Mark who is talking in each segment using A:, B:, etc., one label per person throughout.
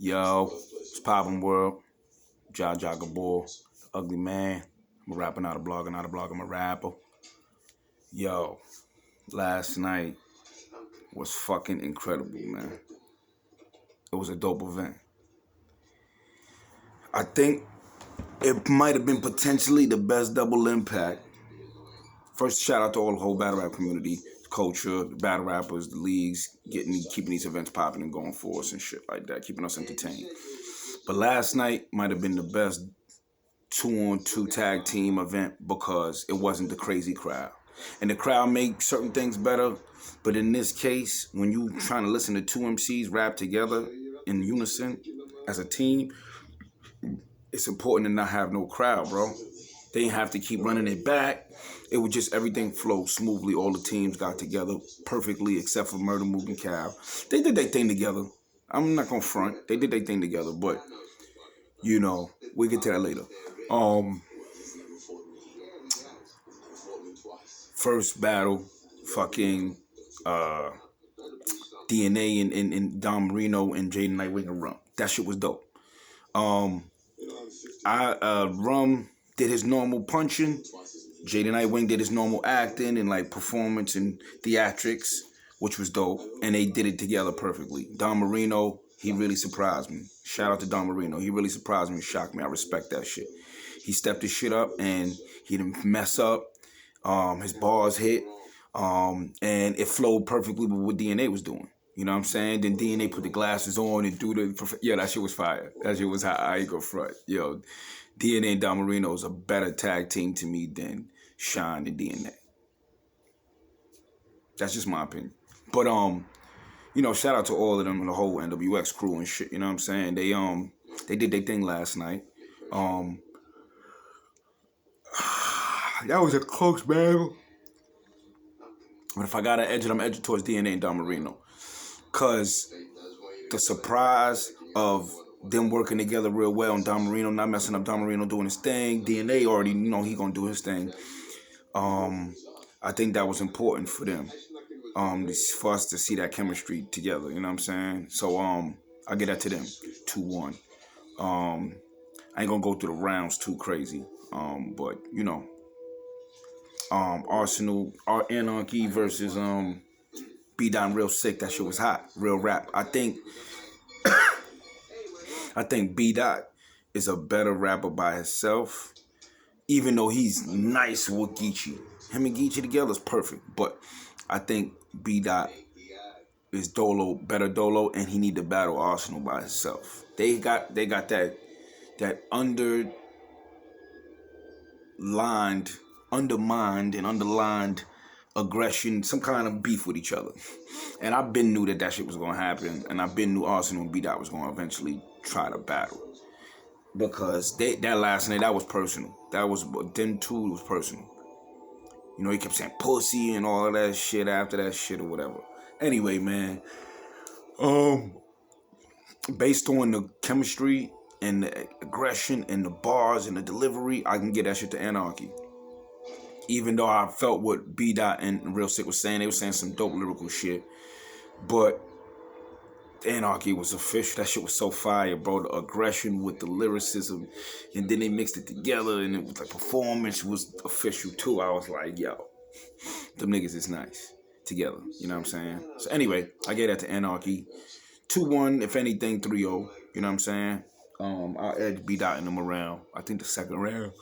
A: Yo, it's poppin' world. Jaja Gibore the Uglyman. I'm a rapper, not a blogger, not a blogger, I'm a rapper. Yo, last night was fucking incredible, man. It was a dope event. I think it might have been potentially the best double impact. First, shout out to all the whole battle rap community, culture, the battle rappers, the leagues, keeping these events popping and going for us and shit like that, keeping us entertained. But last night might have been the best 2-on-2 tag team event because it wasn't the crazy crowd. And the crowd make certain things better, but in this case, when you trying to listen to two MCs rap together in unison as a team, it's important to not have no crowd, bro. They didn't have to keep running it back. It was just everything flowed smoothly. All the teams got together perfectly except for Murder Mook and Cal. They did their thing together. I'm not gonna front. They did their thing together, but you know, we'll get to that later. First battle, fucking DNA and Don Marino and Jaden Nightwing and Rum. That shit was dope. Rum did his normal punching. Jaden Nightwing did his normal acting and like performance and theatrics, which was dope. And they did it together perfectly. Don Marino, he really surprised me. Shout out to Don Marino. He really surprised me and shocked me. I respect that shit. He stepped his shit up and he didn't mess up. His bars hit. And it flowed perfectly with what DNA was doing. You know what I'm saying? Then DNA put the glasses on and do the... Yeah, that shit was fire. That shit was hot. I ain't go front. Yo, DNA and Don Marino is a better tag team to me than Shine and DNA. That's just my opinion. But, you know, shout out to all of them and the whole NWX crew and shit. You know what I'm saying? They did their thing last night. That was a close battle. But if I gotta edge it, I'm edging towards DNA and Don Marino. Cause the surprise of them working together real well and Don Marino not messing up, Don Marino doing his thing. DNA already, you know, he gonna do his thing. I think that was important for them. For us to see that chemistry together, you know what I'm saying? So I get that to them. 2-1. I ain't gonna go through the rounds too crazy. But you know. Arsenal, Anarchy versus B-Dot Real Sick. That shit was hot. Real rap. I think B-Dot is a better rapper by himself, even though he's nice with Geechee. Him and Geechee together is perfect. But I think B-Dot is better Dolo, and he need to battle Arsenal by himself. They got that undermined and underlined aggression, some kind of beef with each other. And I've been knew that shit was going to happen, and I've been knew Arsenal and B-Dot was going to eventually try to battle. Because that last night, that was personal. Them two was personal. You know, he kept saying pussy and all of that shit after that shit or whatever. Anyway, man, based on the chemistry and the aggression and the bars and the delivery, I can get that shit to Anarchy. Even though I felt what B-Dot and Real Sick was saying, they were saying some dope lyrical shit. But Anarchy was official. That shit was so fire, bro. The aggression with the lyricism. And then they mixed it together and it was like performance was official too. I was like, yo, them niggas is nice together. You know what I'm saying? So anyway, I gave that to Anarchy. 2-1, if anything, 3-0. You know what I'm saying? I'll edge B-Dot in them around. I think the second round.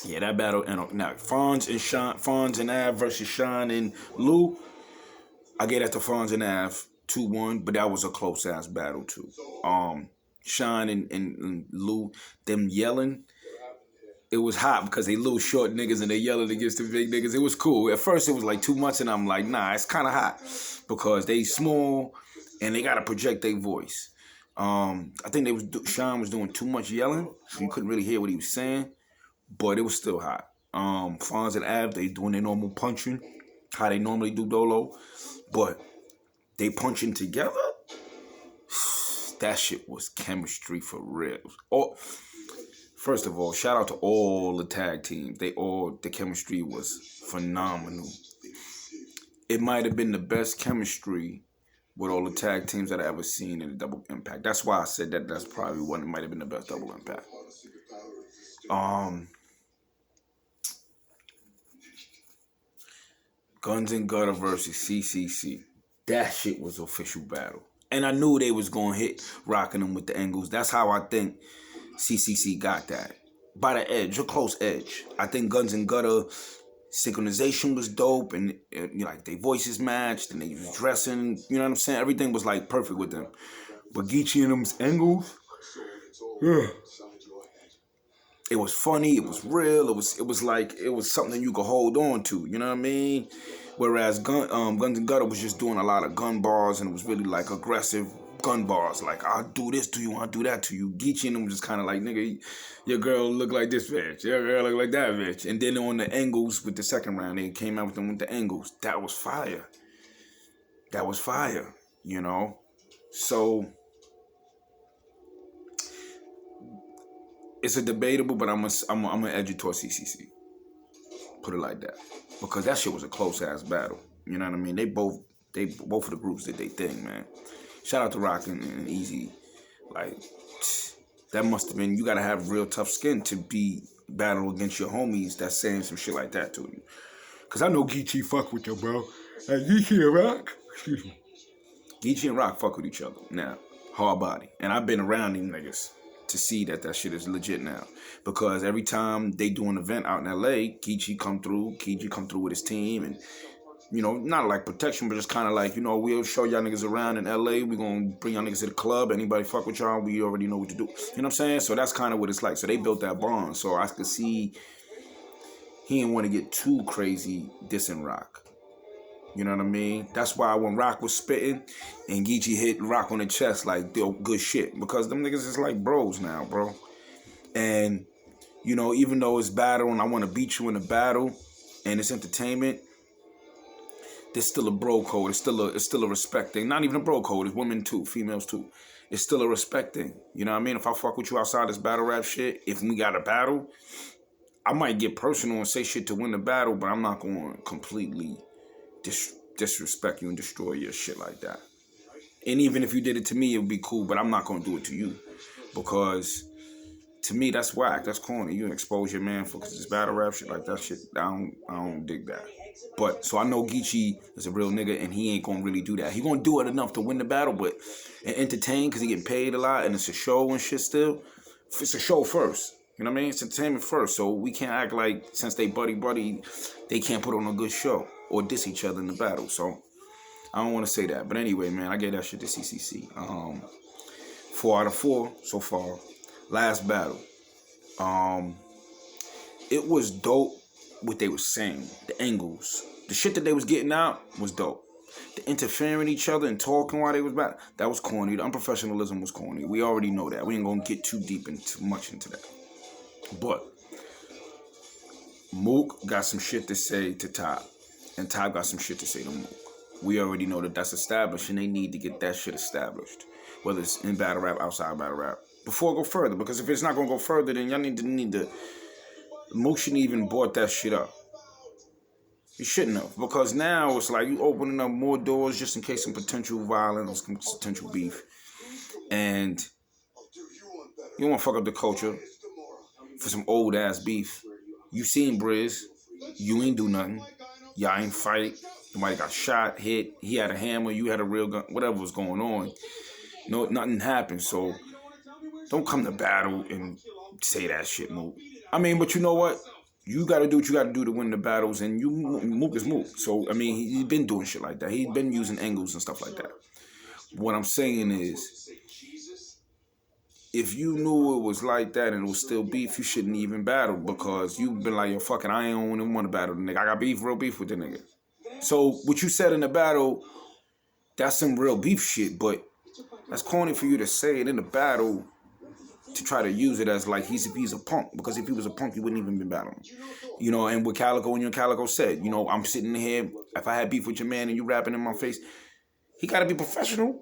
A: Yeah, that battle. Now, Fonz and Av versus Sean and Lou. I gave that to Fonz and Av 2-1, but that was a close ass battle too. Sean and Lou, them yelling. It was hot because they little short niggas and they yelling against the big niggas. It was cool. At first, it was like too much, and I'm like, nah, it's kind of hot because they small and they gotta project their voice. I think Sean was doing too much yelling, so you couldn't really hear what he was saying, but it was still hot. Fonz and Av, they doing their normal punching, how they normally do Dolo, but they punching together. That shit was chemistry for real. First of all, shout out to all the tag teams. The chemistry was phenomenal. It might have been the best chemistry with all the tag teams that I ever seen in a double impact. That's why I said that that's probably one that might have been the best double impact. Guns and Gutter versus CCC. That shit was official battle. And I knew they was going to hit rocking them with the angles. That's how I think CCC got that. By the edge, a close edge. I think Guns and Gutter synchronization was dope, and like their voices matched, and they was dressing. You know what I'm saying? Everything was like perfect with them. But Geechee and them's angles, yeah. It was funny. It was real. It was something you could hold on to. You know what I mean? Whereas Guns and Gutter was just doing a lot of gun bars, and it was really like aggressive gun bars. Like, I'll do this to you, I'll do that to you. Geechee and them was just kind of like, nigga, your girl look like this bitch, your girl look like that bitch. And then on the angles with the second round, they came out with them with the angles. That was fire. That was fire, you know? So it's a debatable, but I'm gonna edge it towards CCC. Put it like that, because that shit was a close ass battle. You know what I mean? Both of the groups did their thing, man. Shout out to Rock and Easy. Like, that must have been, you gotta have real tough skin to be battle against your homies that's saying some shit like that to you. Cause I know Geechee fuck with you, bro. Hey, Geechee and Rock, excuse me. Geechee and Rock fuck with each other now, hard body. And I've been around them niggas to see that shit is legit now. Because every time they do an event out in LA, Geechee come through with his team, and you know, not like protection, but just kind of like, you know, we'll show y'all niggas around in LA. We're going to bring y'all niggas to the club. Anybody fuck with y'all, we already know what to do. You know what I'm saying? So that's kind of what it's like. So they built that bond. So I could see he didn't want to get too crazy dissing Rock. You know what I mean? That's why when Rock was spitting and Geechee hit Rock on the chest, like, yo, good shit. Because them niggas is like bros now, bro. And, you know, even though it's battle and I want to beat you in a battle and it's entertainment, there's still a bro code. It's still a respect thing. Not even a bro code. It's women too, females too. It's still a respect thing. You know what I mean? If I fuck with you outside this battle rap shit, if we got a battle, I might get personal and say shit to win the battle, but I'm not going to completely disrespect you and destroy your shit like that. And even if you did it to me, it would be cool, but I'm not going to do it to you. Because to me, that's whack. That's corny. You expose your man for this battle rap shit like that shit. I don't dig that. But so I know Geechee is a real nigga, and he ain't gonna really do that. He gonna do it enough to win the battle, but and entertain because he getting paid a lot, and it's a show and shit. Still, it's a show first. You know what I mean? It's entertainment first. So we can't act like since they buddy, they can't put on a good show or diss each other in the battle. So I don't want to say that. But anyway, man, I gave that shit to CCC. 4 out of 4 so far. Last battle. It was dope what they was saying. The angles. The shit that they was getting out was dope. The interfering each other and talking while they was back, that was corny. The unprofessionalism was corny. We already know that. We ain't gonna get too deep into much into that. But Mook got some shit to say to Top, and Top got some shit to say to Mook. We already know that that's established, and they need to get that shit established, whether it's in battle rap, outside battle rap, before it go further. Because if it's not gonna go further, then y'all need to. Mook shouldn't even brought that shit up. You shouldn't have, because now it's like you opening up more doors just in case some potential violence, some potential beef, and you don't want to fuck up the culture for some old ass beef. You seen Briz, you ain't do nothing, y'all ain't fight, somebody got shot, hit, he had a hammer, you had a real gun, whatever was going on. No, nothing happened, so don't come to battle and say that shit, Mook. I mean, but you know what? You got to do what you got to do to win the battles, and Mook is Mook. So, I mean, he's been doing shit like that. He's been using angles and stuff like that. What I'm saying is, if you knew it was like that and it was still beef, you shouldn't even battle, because you've been like, yo, fucking, I ain't even want to battle the nigga. I got real beef with the nigga. So, what you said in the battle, that's some real beef shit, but that's corny for you to say it in the battle to try to use it as like he's a punk, because if he was a punk, he wouldn't even be battling. You know, and what Calico, when you and Calico said, you know, I'm sitting here, if I had beef with your man and you rapping in my face, he got to be professional.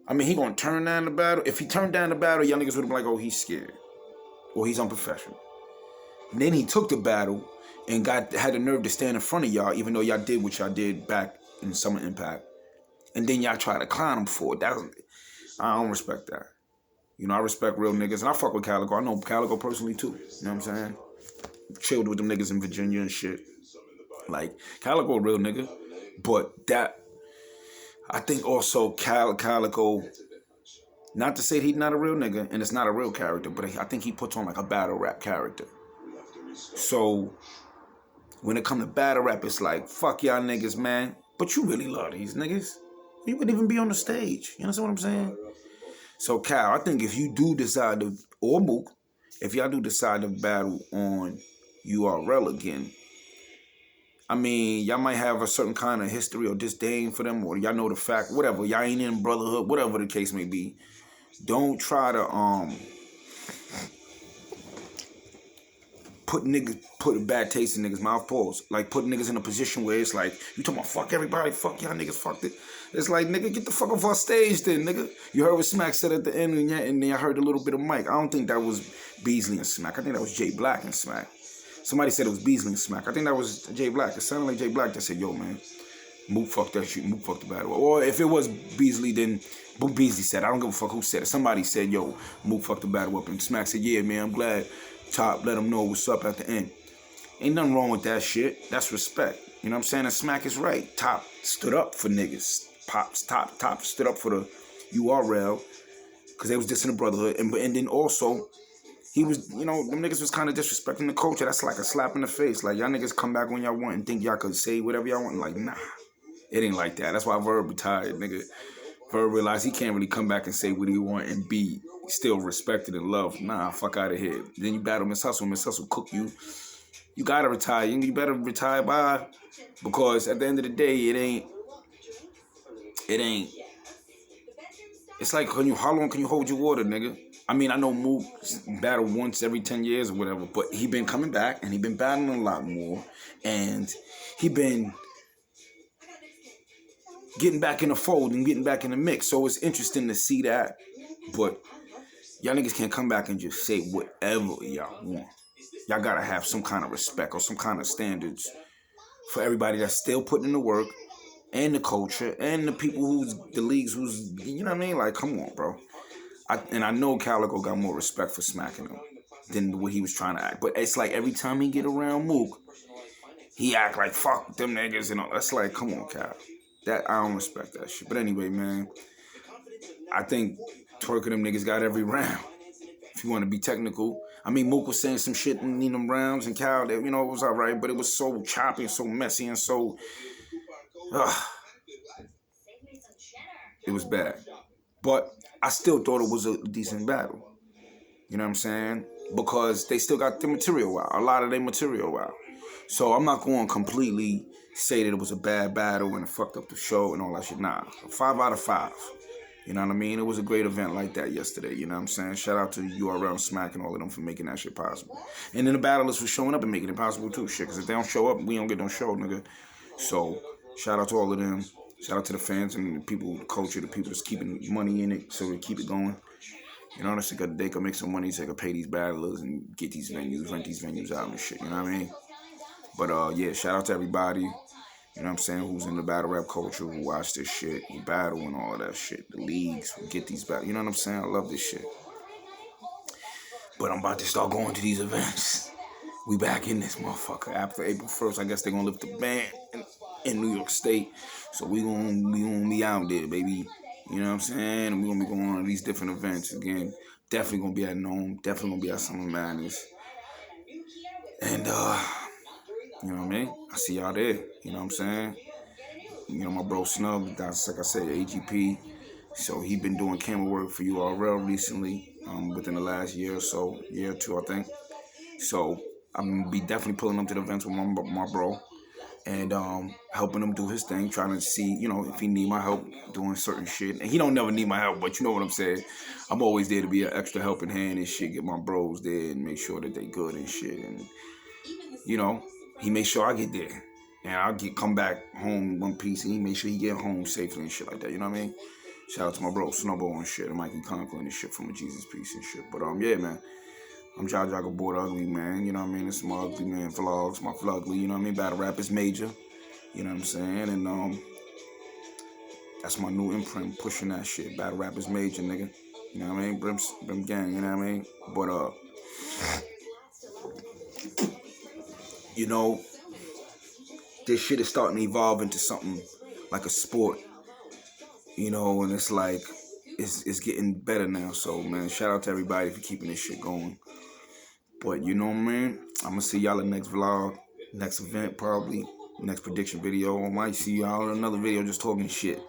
A: I mean, he going to turn down the battle. If he turned down the battle, y'all niggas would have been like, oh, he's scared, or he's unprofessional. And then he took the battle and had the nerve to stand in front of y'all, even though y'all did what y'all did back in Summer Impact. And then y'all try to clown him for it. I don't respect that. You know, I respect real niggas. And I fuck with Calico. I know Calico personally, too. You know what I'm saying? Chilled with them niggas in Virginia and shit. Like, Calico a real nigga. But I think also Calico, not to say he's not a real nigga, and it's not a real character, but I think he puts on like a battle rap character. So, when it comes to battle rap, it's like, fuck y'all niggas, man. But you really love these niggas. You wouldn't even be on the stage. You understand what I'm saying? So, Cal, I think if you do decide to, or Mook, if y'all do decide to battle on URL again, I mean, y'all might have a certain kind of history or disdain for them, or y'all know the fact, whatever. Y'all ain't in brotherhood, whatever the case may be. Don't try to put a bad taste in niggas' mouth. Pause. Like, put niggas in a position where it's like, you talking about fuck everybody, fuck y'all niggas, fuck it. It's like, nigga, get the fuck off our stage then, nigga. You heard what Smack said at the end, and then I heard a little bit of Mike. I don't think that was Beasley and Smack. I think that was Jay Black and Smack. Somebody said it was Beasley and Smack. I think that was Jay Black. It sounded like Jay Black that said, yo, man, Mook fuck that shit. Mook fuck the battle. Or if it was Beasley, then Beasley said, I don't give a fuck who said it. Somebody said, yo, Mook fuck the battle up. And Smack said, yeah, man, I'm glad Top let him know what's up at the end. Ain't nothing wrong with that shit. That's respect. You know what I'm saying? And Smack is right. Top stood up for niggas. Top stood up for the URL because they was dissing the brotherhood. And then also, he was, you know, them niggas was kind of disrespecting the culture. That's like a slap in the face. Like, y'all niggas come back when y'all want and think y'all could say whatever y'all want. Like, nah, it ain't like that. That's why Verb retired, nigga. Verb realized he can't really come back and say what he want and be still respected and loved. Nah, fuck out of here. Then you battle Miss Hustle. Miss Hustle cook you. You gotta retire. You better retire by, because at the end of the day, it ain't. It's like, how long can you hold your water, nigga? I mean, I know Mook battle once every 10 years or whatever, but he been coming back and he been battling a lot more, and he been getting back in the fold and getting back in the mix. So it's interesting to see that, but y'all niggas can't come back and just say whatever y'all want. Y'all gotta have some kind of respect or some kind of standards for everybody that's still putting in the work, and the culture, and the people the leagues you know what I mean? Like, come on, bro. I know Calico got more respect for smacking him than what he was trying to act. But it's like every time he get around Mook, he act like, fuck them niggas and all. That's like, come on, Cal. I don't respect that shit. But anyway, man, I think twerking them niggas got every round. If you want to be technical. I mean, Mook was saying some shit in them rounds, and Cal, you know, it was all right, but it was so choppy and so messy and so... it was bad. But I still thought it was a decent battle. You know what I'm saying? Because they still got the material out. A lot of their material out. So I'm not going to completely say that it was a bad battle and it fucked up the show and all that shit. Nah. 5 out of 5. You know what I mean? It was a great event like that yesterday. You know what I'm saying? Shout out to URL and Smack and all of them for making that shit possible. And then the battlers for showing up and making it possible too. Shit. Because if they don't show up, we don't get no show, nigga. So shout out to all of them. Shout out to the fans and the people, the culture, the people that's keeping money in it so they keep it going. You know, they could make some money so they could pay these battlers and get these venues, rent these venues out and shit, you know what I mean? But, yeah, shout out to everybody, you know what I'm saying, who's in the battle rap culture, who watch this shit, who battle and all of that shit. The leagues, who get these battles, you know what I'm saying? I love this shit. But I'm about to start going to these events. We back in this motherfucker. After April 1st, I guess they're going to lift the ban in New York State. So we gonna be out there, baby. You know what I'm saying? And we're going to be going to these different events. Again, definitely going to be at Nome. Definitely going to be at Summer Madness. And, you know what I mean? I see y'all there. You know what I'm saying? You know, my bro Snub, that's like I said, AGP. So he been doing camera work for URL recently, within the last year or so, year or two, I think. So I'm going to be definitely pulling up to the events with my bro. And helping him do his thing, trying to see, you know, if he need my help doing certain shit. And he don't never need my help, but you know what I'm saying. I'm always there to be an extra helping hand and shit, get my bros there and make sure that they good and shit. And, you know, he makes sure I get there. And I'll come back home in one piece, and he make sure he get home safely and shit like that, you know what I mean? Shout out to my bro Snowball and shit, and Mikey Conklin and shit from a Jesus Piece and shit. But, yeah, man. I'm Jaja Gibore the Uglyman, you know what I mean? It's my Ugly Man vlogs, my Flugly, you know what I mean? Battle rap is major, you know what I'm saying? And That's my new imprint, pushing that shit. Battle rap is major, nigga. You know what I mean? Brim gang, you know what I mean? But you know, this shit is starting to evolve into something like a sport, you know, and it's like it's getting better now. So man, shout out to everybody for keeping this shit going. But you know what I mean? I'm gonna see y'all in the next vlog, next event probably, next prediction video. I might see y'all in another video just talking shit.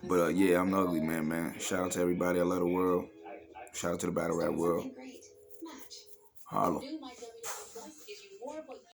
A: But yeah, I'm the ugly man. Shout out to everybody. I love the world. Shout out to the battle rap world. Holla.